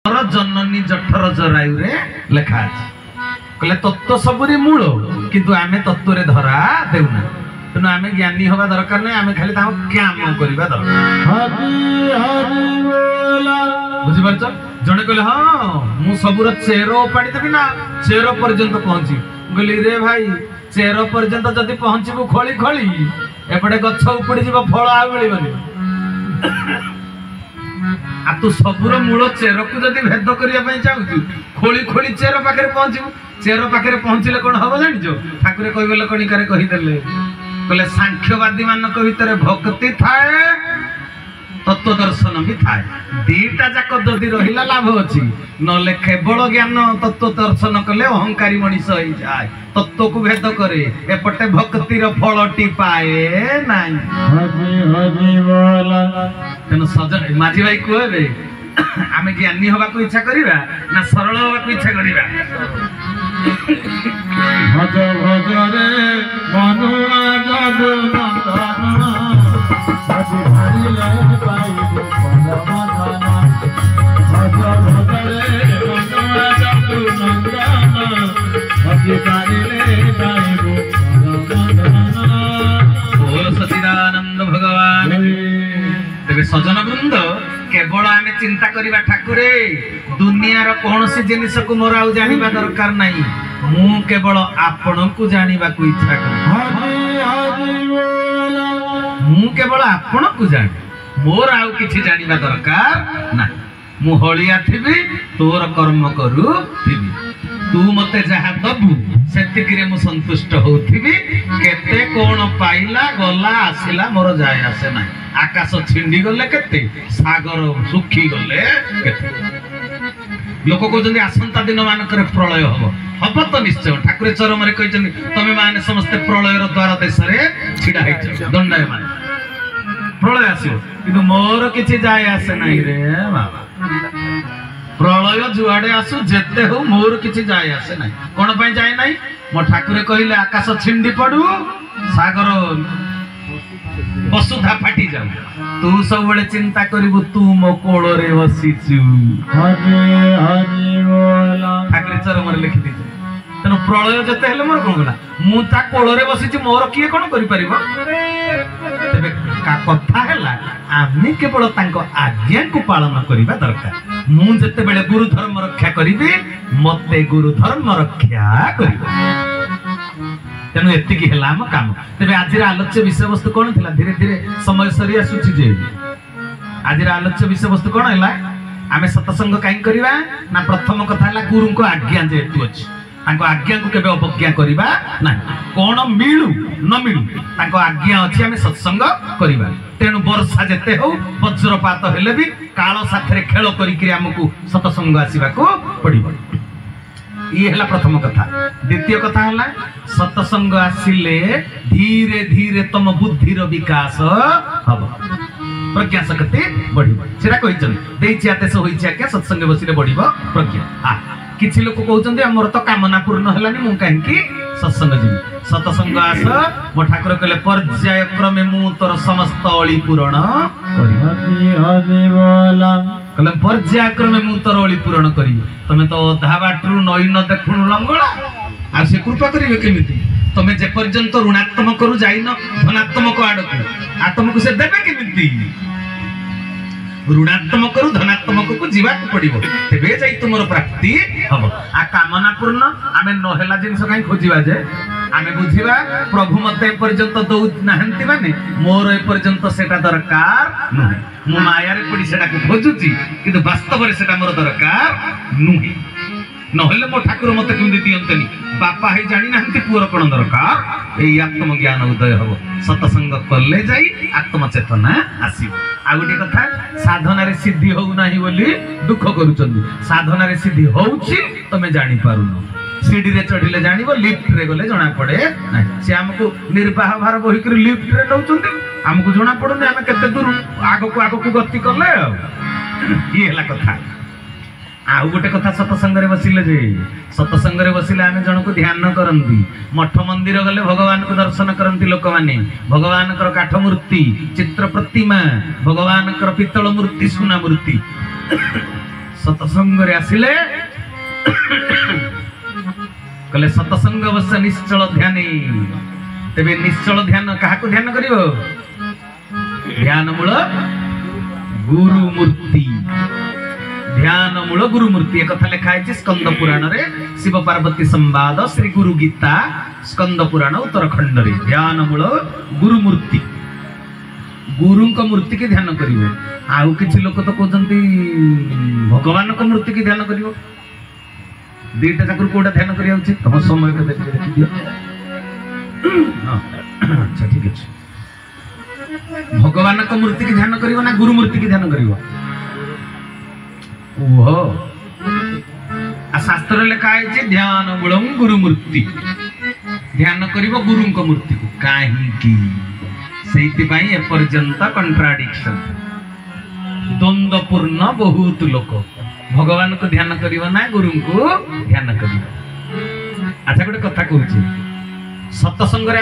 जननी जठर जरायु रे लेखा अछि कहले तत्व सबरी मूल किंतु आमे तत्व रे धरा देउना तेणु आमे ज्ञानी होबा दरकार नै आमे खाली ता काम करबा दरकार हरि हरि बोला बुझि परछ जणे कहले हां मु सबुर चेरो उपाडी देबी ना चेरो पर्यंत पहुंची गली रे भाई चेरो पर्यंत जदी पहुंचीबू खोली खोली एपटे गछ उपुडी जीव फळ आ मिलिबनी आ तू सबुर मूल चेर को जदी भेद करिया पई चाहू खोली खोली चेर पाखरे पहुंचू चेर पाखरे पहुंचले कोन हबो जानिजो ठाकुर कहिबले कणिकारे कहि देले कहले सांख्यवादी मानक भितरे भक्ति थाए तत्व दर्शन भी थाए दीटा जाक जदी रहिला लाभ अछि नले केवल ज्ञान तत्व दर्शन कले अहंकारी मनीष होई जाय तत्व को भेद करे एपटे भक्ति रो फलटी पाए नाही हरि हरि बोला तेन सजन माझी भाई कहबे आमे ज्ञानी होबा को इच्छा करिबा ना सरल होबा को इच्छा करिबा भज भज रे मनुआ जदु नंदन भज भारी ले पाइबो परमात्मा भज भज रे मनुआ जदु नंदन भज भारी ले पाइबो परमात्मा बोल सच्चिदानंद भगवान तेरे सजन वृंद केवल आमे चिंता करिबा ठाकुरे दुनिया रो कोनोसी जिनिस को मोर आउ जानिबा दरकार नाही मु केवल आपन को जानिबा को इच्छा कर मु केवल आपन को जानि मोर आउ किछि जानिबा दरकार ना मु हलिया थिबी तोर कर्म करू थिबी तू मते जहा दबु सेतिकिरे मु संतुष्ट होथिबी केते कोन पाइला गला आसिला मोर जाय आसे ना आकाश छिंडी गले केते सागर सुखी गले केते लोक कहते आसंता दिन मानकर प्रलय हम तो निश्चय ठाकुर चरम रे कहते तमे माने समस्त प्रलय रो द्वार देश रे छिडा हेछ दंडाय मान प्रलय आसियो किंतु मोर किछि जाय आसे नाही रे बाबा प्रलय जुआडे आसु जेते हो मोर किछि जाय आसे नाही कोन पय जाय नाही मो ठाकुर कहिले आकाश छिंडी पडू सागर वसुधा फाटी जाऊ तू सब बड़े चिंता करिबु तू मो कोळ रे बसिचु हरि हरि बोला ठाकुर चरम रे लिखि दिते तनो प्रलय जते हेले मोर कोन गला मु ता कोळ रे बसिचि मोर किए कोन करि परिबो तबे का कथा हैला आमी केवल तांको आज्ञा को पालन करिबा दरकार मु जते बेले गुरु धर्म रक्षा करिबे मते गुरु धर्म रक्षा करिबो तेणु एतिकी हेला हम काम तेबे आज आलोच्य विषय वस्तु कोन थिला धीरे धीरे समय सरी आसुची जे आज आलोच्य विषय वस्तु कोन हैला आमे सत्संग काई करबा ना प्रथम कथा हैला गुरु को आज्ञा जेतु अछि तांको आज्ञा को केबे अवज्ञा करबा ना कोन मिलु न मिलु तांको आज्ञा अछि आमे सत्संग करबा तेणु वर्षा जेते हो वज्रपात हेले भी काल साथरे खेल करी कि हमकु सत्संग आसीबा को पड़िबो ये हला प्रथम कथा द्वितीय कथा हला सत्संग आसिले धीरे धीरे तम बुद्धि रो विकास हबो प्रज्ञा शक्ति बढ़िबो सेरा कहि चली देइछिया तेस होइछिया के सत्संग बसिले बढ़िबो प्रज्ञा आ किछि लोक कहउचंदी हमर तो कामना पूर्ण हलानी मु काहे कि सत्संग जी सत्संग आस मो ठाकुर कहले पर्याय क्रमे मु तोर समस्त अळी पूर्ण करि हरि हरि बोला कहले पर्याय क्रमे मु तोर अळी पूर्ण करि तमे तो अधा बाटरू नई न देखुनु लंगळा आ से कृपा करिवे केमिति तमे जे पर्यंत ऋणात्मक करू जाइन धनात्मक आडकू आ तुमको से देबे केमिति ऋणात्मक करू धनात्मक को जीवा को पड़िबो तेबे जाई तुमरो प्राप्ति हबो आ कामना पूर्ण आमे न हेला जिंस काई खोजिबा जे आमे बुझिबा प्रभु मते पर्यंत दउ नाहंती माने मोर ए पर्यंत सेटा दरकार नुहे मु माया रे पड़ी सेटा को खोजुची किंतु वास्तव रे सेटा मोर दरकार नुहे नहले मो ठाकुर मते केमि दियंतनी बापा हे जानि नाहंती पुर कोन दरकार एई आत्म ज्ञान उदय हबो सत्संग करले जाई आत्म चेतना आसीबो आ गोटे कथा साधना रे सिद्धि हो नाही बोली दुख करूचंदी साधना रे सिद्धि होउची तमे जानि पारुनो सीढ़ी रे चढ़िले जानिबो लिफ्ट रे गले जणा पड़े नाही से हमको निर्वाह भार बहि कर लिफ्ट रे नउचंदी हमको जणा पड़ुनी हम केते दूर आगो को गति करले ये हला कथा आ गोटे कथा सत्संग रे बसिले जे सत्संग रे बसिले आमे जण को ध्यान करंती मठ मंदिर गले भगवान को दर्शन करंती लोक माने भगवान कर काठ मूर्ति चित्र प्रतिमा भगवान कर पितल मूर्ति सुना मूर्ति सत्संग रे आसिले कहले सत्संग अवश्य निश्चल ध्यान तेबे निश्चल ध्यान काहाको ध्यान करिवो ध्यान मूल गुरु मूर्ति ध्यान मूल गुरु मूर्ति एक कथा लिखा है स्कंद पुराण रे शिव पार्वती संवाद श्री गुरु गीता स्कंद पुराण उत्तरखंड रे ध्यान मूल गुरु मूर्ति गुरु को मूर्ति के ध्यान करिवो आउ किछि लोक तो कहजंती भगवान को मूर्ति के ध्यान करिवो दीटा जाकर कोडा ध्यान करिया उचित तम समय के देखि दियो अच्छा ठीक है भगवान को मूर्ति की ध्यान करिवो ना गुरु मूर्ति की ध्यान करिवो ओहो आ शास्त्र लिखा है ध्यान मूलम गुरु मूर्ति ध्यान करिवो गुरु को मूर्ति को काहे की सेति पई ए पर्यंत कंट्राडिक्शन द्वंद्वपूर्ण बहुत लोक भगवान को ध्यान करिवो ना गुरु को ध्यान करिवो अच्छा गोटे कथा कहूची सत्संग रे